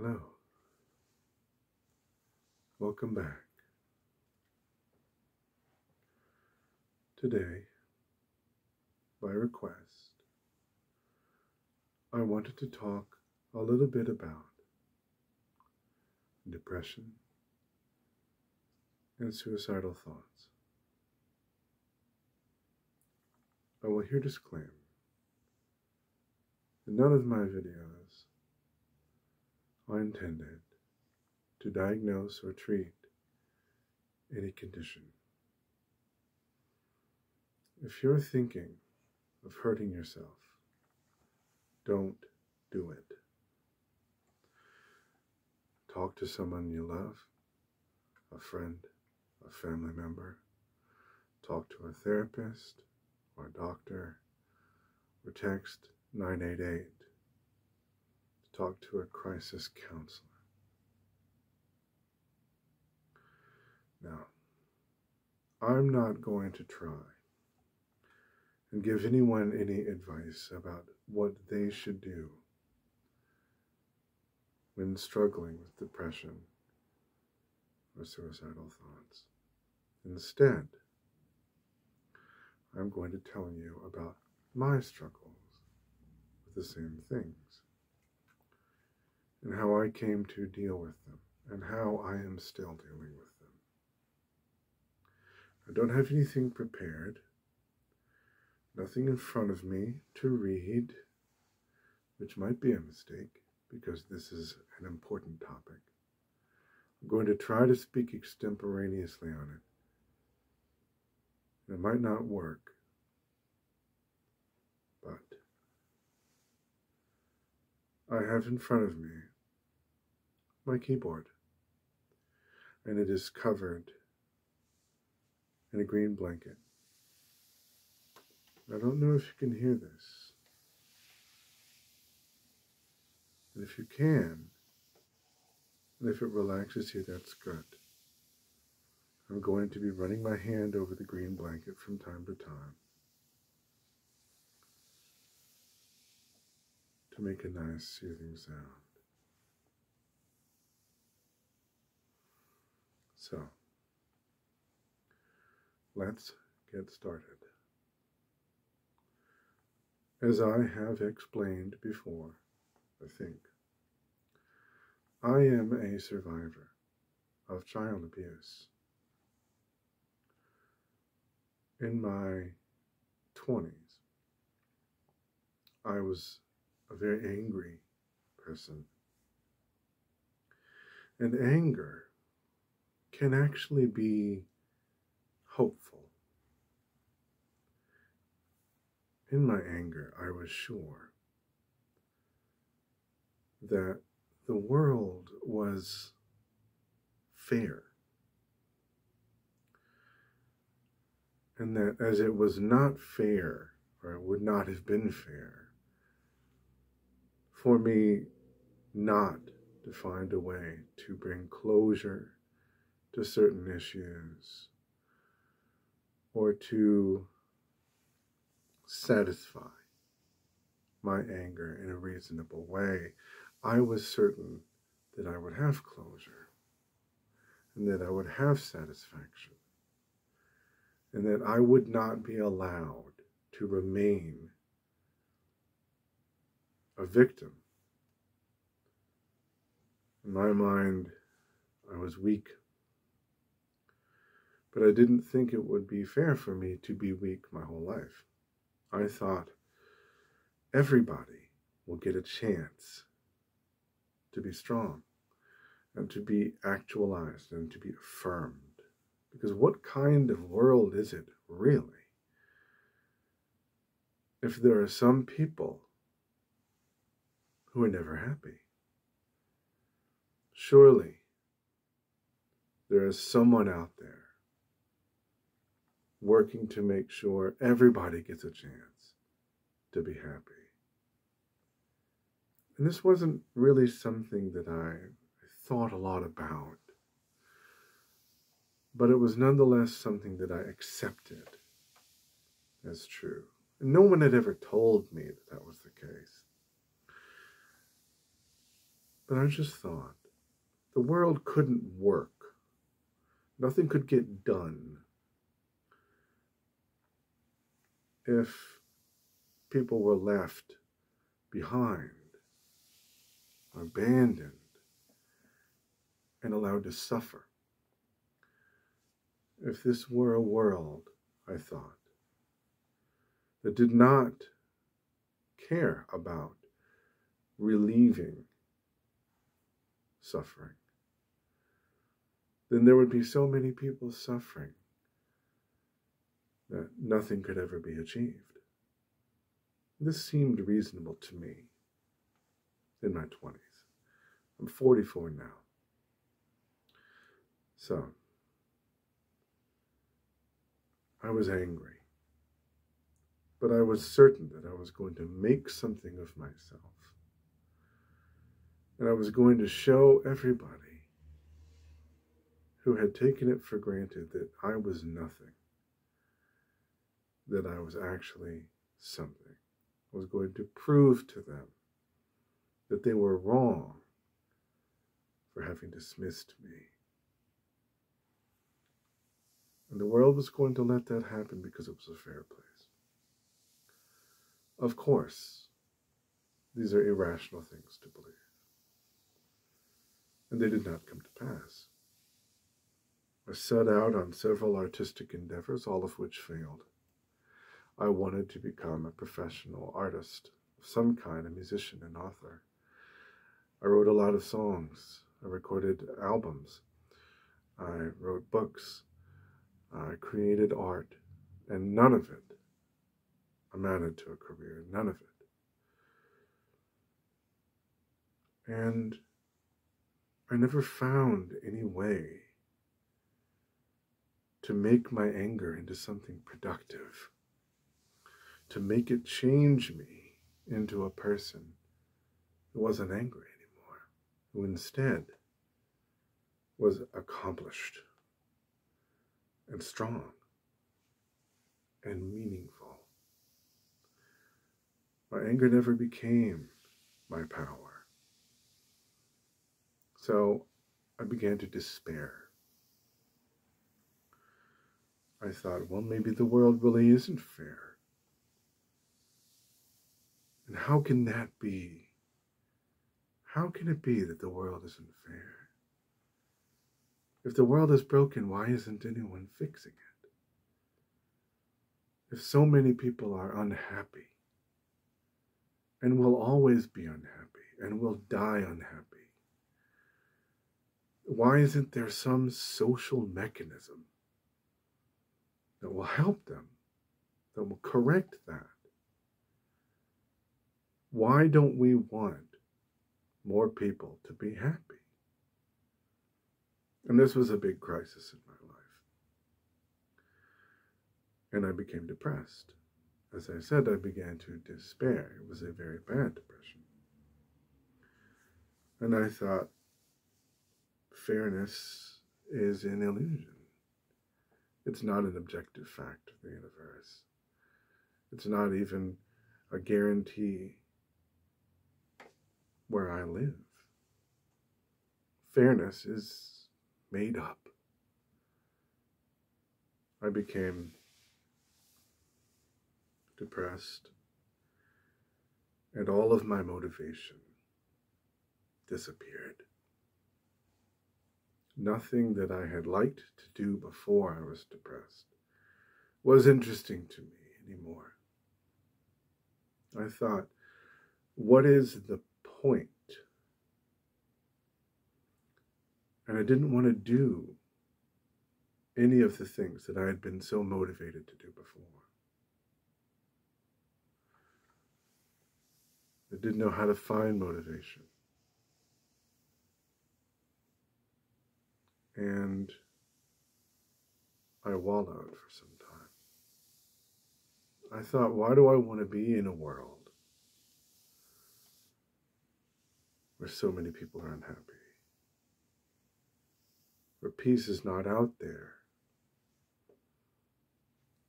Hello. Welcome back. Today, by request, I wanted to talk a little bit about depression and suicidal thoughts. I will here disclaim that none of my videos are intended to diagnose or treat any condition. If you're thinking of hurting yourself, don't do it. Talk to someone you love, a friend, a family member. Talk to a therapist or a doctor, or text 988 to talk to a crisis counselor. Now, I'm not going to try and give anyone any advice about what they should do when struggling with depression or suicidal thoughts. Instead, I'm going to tell you about my struggles with the same things and how I came to deal with them and how I am still dealing with them. I don't have anything prepared, nothing in front of me to read, which might be a mistake because this is an important topic. I'm going to try to speak extemporaneously on it. It might not work, but I have in front of me my keyboard, and it is covered in a green blanket. I don't know if you can hear this. And if you can, and if it relaxes you, that's good. I'm going to be running my hand over the green blanket from time to time to make a nice soothing sound. So, let's get started. As I have explained before, I think, I am a survivor of child abuse. In my 20s, I was a very angry person. And anger can actually be hopeful. In my anger, I was sure that the world was fair, and that as it was not fair, or it would not have been fair, for me not to find a way to bring closure to certain issues, or to satisfy my anger in a reasonable way, I was certain that I would have closure, and that I would have satisfaction, and that I would not be allowed to remain a victim. In my mind, I was weak, but I didn't think it would be fair for me to be weak my whole life. I thought everybody will get a chance to be strong and to be actualized and to be affirmed. Because what kind of world is it, really, if there are some people who are never happy? Surely there is someone out there working to make sure everybody gets a chance to be happy. And this wasn't really something that I thought a lot about, but it was nonetheless something that I accepted as true. And no one had ever told me that that was the case. And I just thought, the world couldn't work. Nothing could get done if people were left behind, abandoned, and allowed to suffer. If this were a world, I thought, that did not care about relieving suffering, then there would be so many people suffering that nothing could ever be achieved. This seemed reasonable to me in my 20s. I'm 44 now. So, I was angry, but I was certain that I was going to make something of myself. And I was going to show everybody who had taken it for granted that I was nothing, that I was actually something. I was going to prove to them that they were wrong for having dismissed me. And the world was going to let that happen because it was a fair place. Of course, these are irrational things to believe. And they did not come to pass. I set out on several artistic endeavors, all of which failed. I wanted to become a professional artist of some kind, a musician and author. I wrote a lot of songs. I recorded albums. I wrote books. I created art. And none of it amounted to a career. None of it. And I never found any way to make my anger into something productive, to make it change me into a person who wasn't angry anymore, who instead was accomplished and strong and meaningful. My anger never became my power. So I began to despair. I thought, well, maybe the world really isn't fair. And how can that be? How can it be that the world isn't fair? If the world is broken, why isn't anyone fixing it? If so many people are unhappy, and will always be unhappy, and will die unhappy, why isn't there some social mechanism that will help them, that will correct that? Why don't we want more people to be happy? And this was a big crisis in my life. And I became depressed. As I said, I began to despair. It was a very bad depression. And I thought, fairness is an illusion. It's not an objective fact of the universe. It's not even a guarantee where I live. Fairness is made up. I became depressed, and all of my motivation disappeared. Nothing that I had liked to do before I was depressed was interesting to me anymore. I thought, what is the point? And I didn't want to do any of the things that I had been so motivated to do before. I didn't know how to find motivation. And I wallowed for some time. I thought, why do I want to be in a world where so many people are unhappy? Where peace is not out there?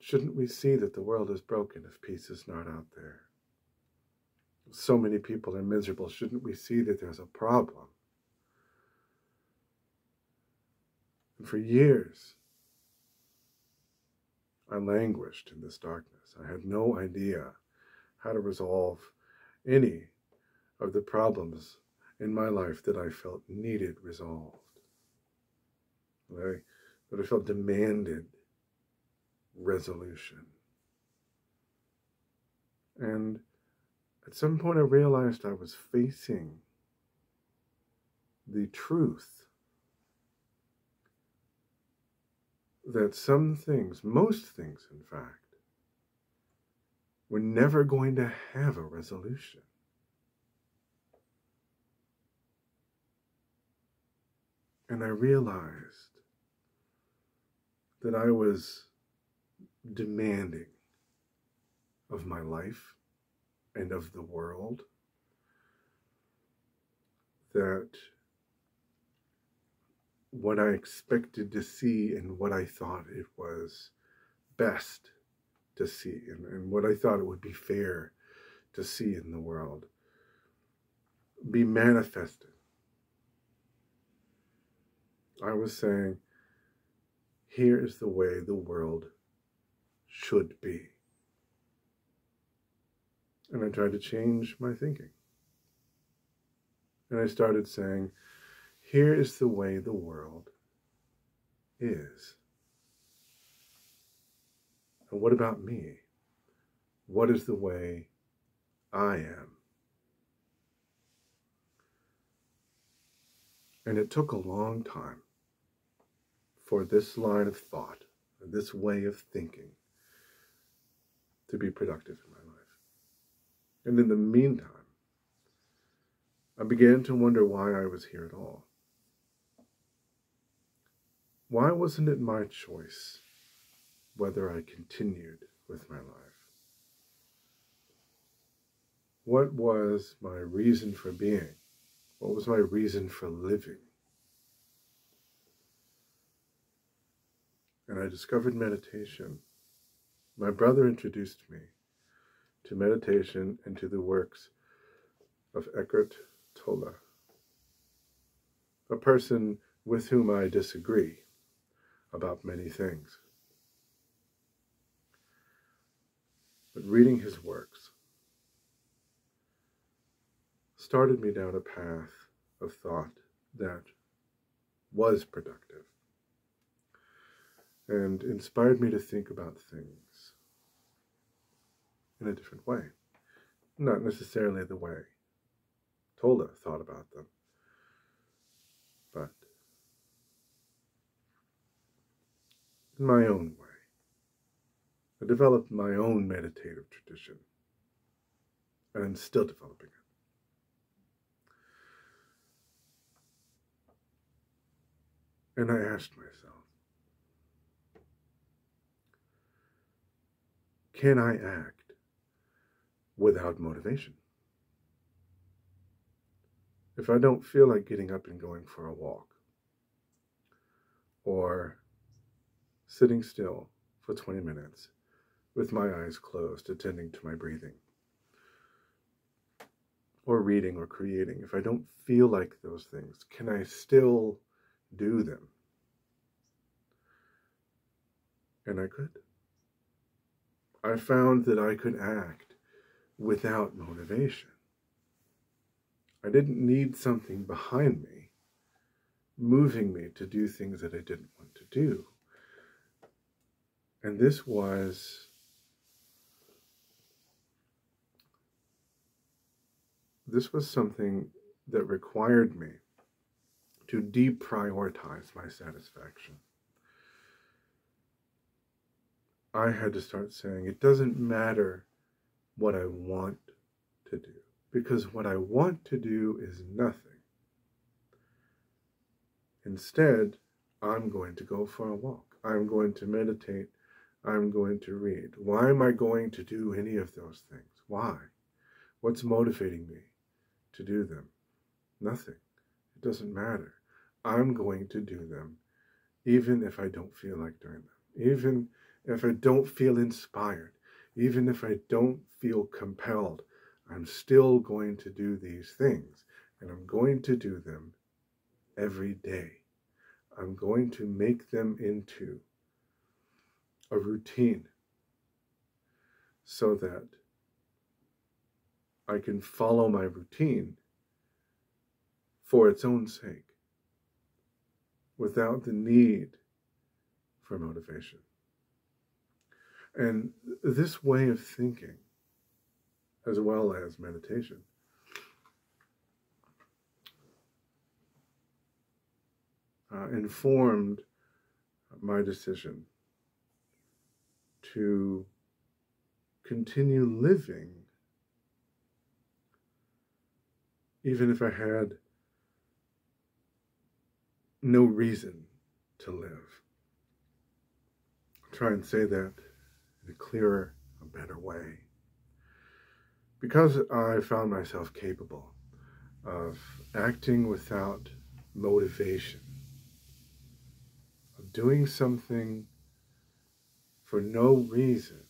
Shouldn't we see that the world is broken if peace is not out there? so many people are miserable, shouldn't we see that there's a problem? And for years, I languished in this darkness. I had no idea how to resolve any of the problems in my life that I felt needed resolved, that I felt demanded resolution. And at some point I realized I was facing the truth that some things, most things in fact, were never going to have a resolution. And I realized that I was demanding of my life and of the world that what I expected to see and what I thought it was best to see and what I thought it would be fair to see in the world be manifested. I was saying, here is the way the world should be. And I tried to change my thinking. And I started saying, here is the way the world is. And what about me? What is the way I am? And it took a long time for this line of thought, this way of thinking, to be productive in my life. And in the meantime, I began to wonder why I was here at all. Why wasn't it my choice whether I continued with my life? What was my reason for being? What was my reason for living? And I discovered meditation. My brother introduced me to meditation and to the works of Eckhart Tolle, a person with whom I disagree about many things. But reading his works started me down a path of thought that was productive and inspired me to think about things in a different way. Not necessarily the way Tolle thought about them, but in my own way. I developed my own meditative tradition, and I'm still developing it. And I asked myself, can I act without motivation? If I don't feel like getting up and going for a walk, or sitting still for 20 minutes with my eyes closed, attending to my breathing, or reading or creating, if I don't feel like those things, can I still do them? And I could. I found that I could act without motivation. I didn't need something behind me, moving me to do things that I didn't want to do. And this was something that required me to deprioritize my satisfaction. I had to start saying, it doesn't matter what I want to do, because what I want to do is nothing. Instead, I'm going to go for a walk. I'm going to meditate. I'm going to read. Why am I going to do any of those things? Why? What's motivating me to do them? Nothing. It doesn't matter. I'm going to do them, even if I don't feel like doing them. Even if I don't feel inspired. Even if I don't feel compelled. I'm still going to do these things, and I'm going to do them every day. I'm going to make them into a routine so that I can follow my routine for its own sake, without the need for motivation. And this way of thinking, as well as meditation, informed my decision to continue living even if I had no reason to live. I'll try and say that in a clearer, a better way. Because I found myself capable of acting without motivation, of doing something for no reason,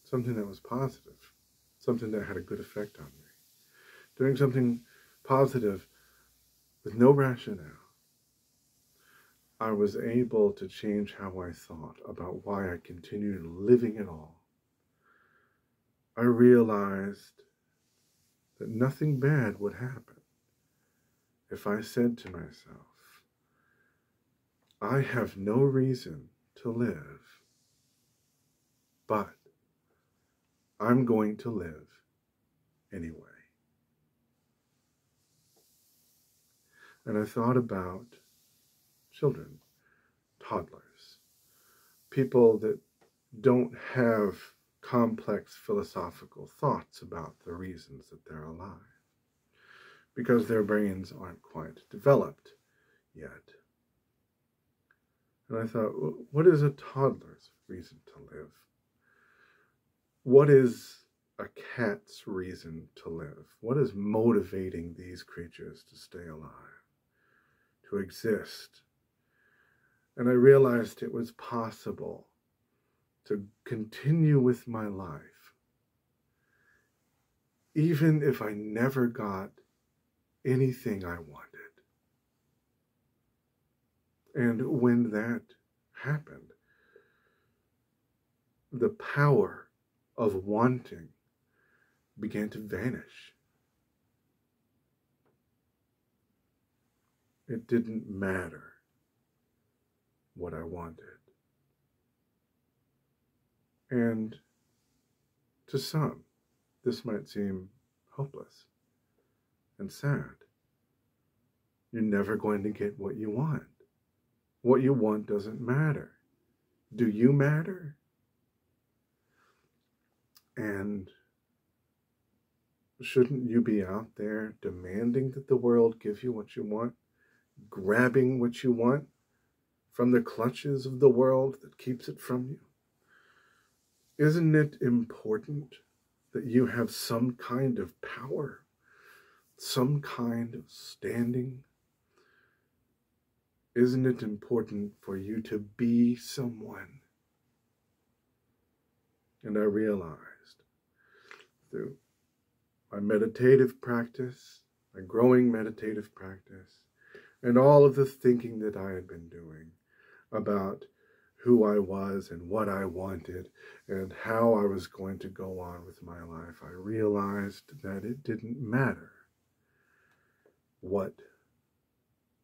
something that was positive, something that had a good effect on me, doing something positive with no rationale, I was able to change how I thought about why I continued living at all. I realized that nothing bad would happen if I said to myself, I have no reason to live, but I'm going to live anyway. And I thought about children, toddlers, people that don't have complex philosophical thoughts about the reasons that they're alive, because their brains aren't quite developed yet. And I thought, what is a toddler's reason to live? What is a cat's reason to live? What is motivating these creatures to stay alive, to exist? And I realized it was possible to continue with my life, even if I never got anything I wanted. And when that happened, the power of wanting began to vanish. It didn't matter what I wanted. And to some, this might seem hopeless and sad. You're never going to get what you want. What you want doesn't matter. Do you matter? And shouldn't you be out there demanding that the world give you what you want, grabbing what you want from the clutches of the world that keeps it from you? Isn't it important that you have some kind of power, some kind of standing? Isn't it important for you to be someone? And I realized through my meditative practice, my growing meditative practice, and all of the thinking that I had been doing about who I was and what I wanted and how I was going to go on with my life, I realized that it didn't matter what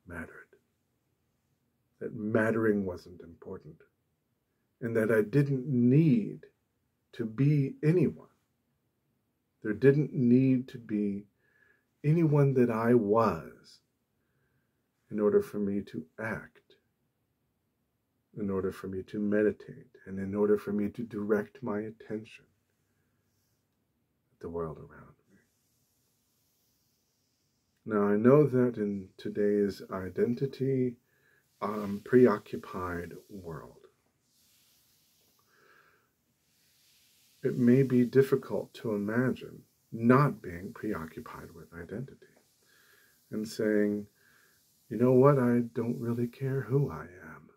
mattered. That mattering wasn't important. And that I didn't need to be anyone. There didn't need to be anyone that I was in order for me to act, in order for me to meditate, and in order for me to direct my attention at the world around me. Now, I know that in today's identity preoccupied world, it may be difficult to imagine not being preoccupied with identity and saying, you know what, I don't really care who I am.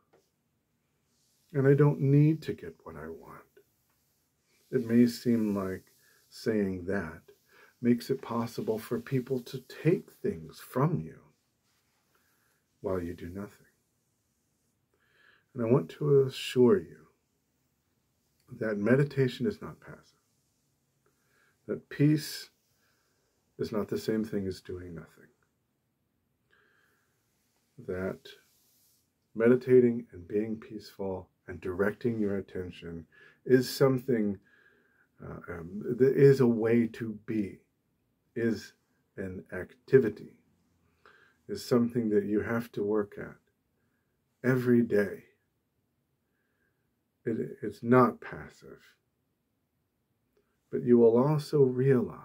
And I don't need to get what I want. It may seem like saying that makes it possible for people to take things from you while you do nothing. And I want to assure you that meditation is not passive, that peace is not the same thing as doing nothing, that meditating and being peaceful and directing your attention is something that is a way to be, is an activity, is something that you have to work at every day. It's not passive. But you will also realize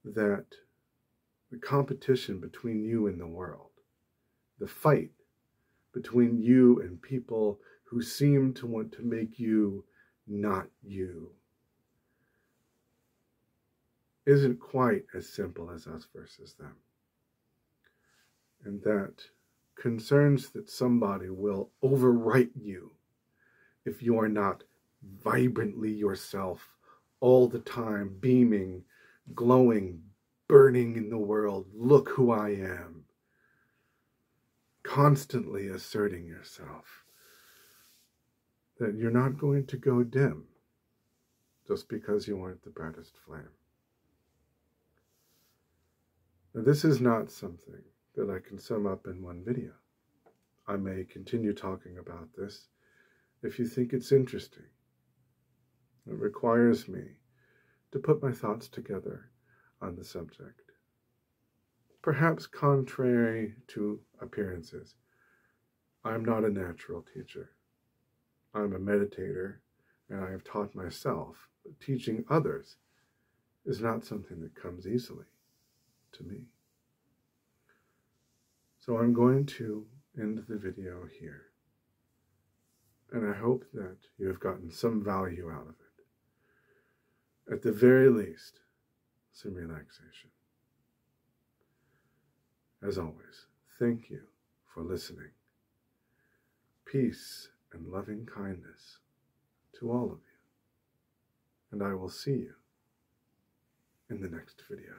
that the competition between you and the world, the fight between you and people who seem to want to make you not you, isn't quite as simple as us versus them. And that concerns that somebody will overwrite you if you are not vibrantly yourself all the time, beaming, glowing, burning in the world. Look who I am. Constantly asserting yourself. That you're not going to go dim just because you aren't the brightest flame. Now, this is not something that I can sum up in one video. I may continue talking about this if you think it's interesting. It requires me to put my thoughts together on the subject. Perhaps contrary to appearances, I'm not a natural teacher. I'm a meditator, and I have taught myself, but teaching others is not something that comes easily to me. So I'm going to end the video here. And I hope that you have gotten some value out of it. At the very least, some relaxation. As always, thank you for listening. Peace and loving kindness to all of you. And I will see you in the next video.